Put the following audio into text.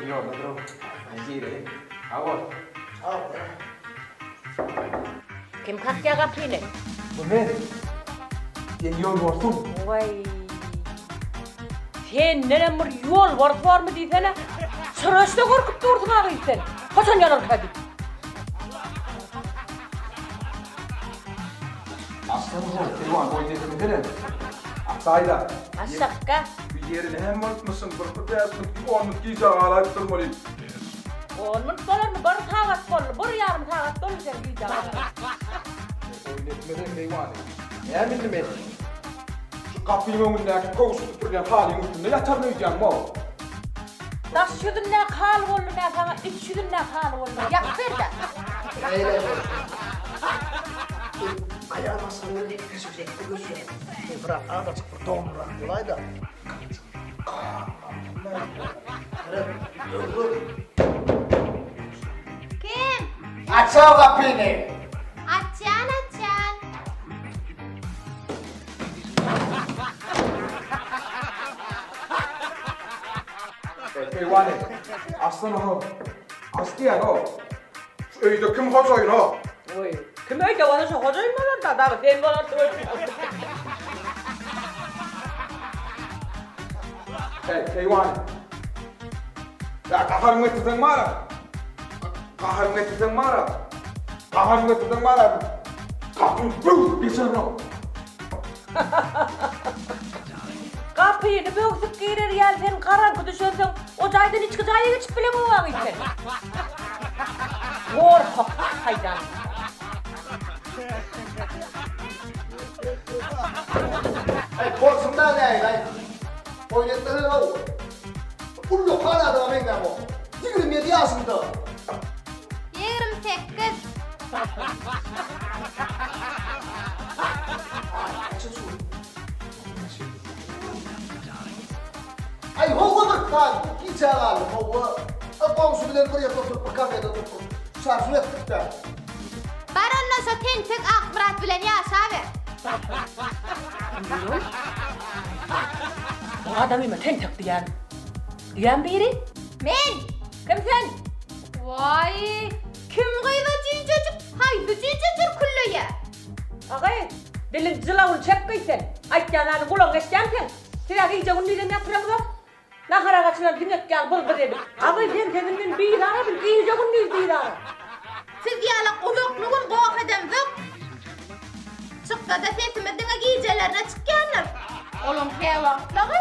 اليوم نضرب نجيري عوض كم خاك يا غفينة ومين اليوم ورثوم واي فين نمر يول ورثوار مديثنا سرشت غرق بطور ثماغيثن خشن يا الكادي أصلاً هو تلوان بويدي تمدلن أحسايدا عالشقة بيجير الهم مصن برقبات متقوان متكيسة على الترمولي والمن طلن برثاغة طل بريار مثاغة طل جرقيدة بويدي تمدلن ديواني يا من الميت قافيمة منك كوس تبريان حالي ممكن لا ترمي جان مو ناس شدنا خال ولا نافع شدنا خال ولا يكفر ده Ayak masalahnya di kesusahan itu sih. Berat ada seperti orang mulai dah. Kim? Acau kapi ni. Acan. ديواني أصلاً هو أصلي أنا إذا كم خاصين ها وي كم أيدا وانا شو خجل مرة دا فين مرة توي ديواني لا قهر متزن مارا قهر متزن مارا قهر بو بيسرنا قابي نبيوك تكير ريال فين قرار كنت شو ثم وجايدني تكجاي تشبلي مو واغيتن ورخ هيدا Kau sebenarnya ni, kau ni tahu. Ulu kana dah mereka mo. Jika media asal Yerim sekiz. Ay هو berkan kita kan هو. Apa sebenarnya kau yang tu perkara itu tu. Saya kita. Baron nasa tentek akbarat bilen ya sabe. آدمی من تن تقدیان دیان بیری Men. كم ثاني Vay. Kim gıyda cicecik? Haydi cicecik kulluya. أغير دل الجلا والشقيتن أجانا نقول لهم إستانتن ترى كي جوني لنا فرنسا لا خرج عشان الدنيا كالبل بدري أغير دين كذا من بيرارة بالكيل جوني بيرارة Fizyala quluq nugun qoqadam ذق. Çıqda da fetim edin agi jelerine çıkkanlar. Olum kewa. Lagı.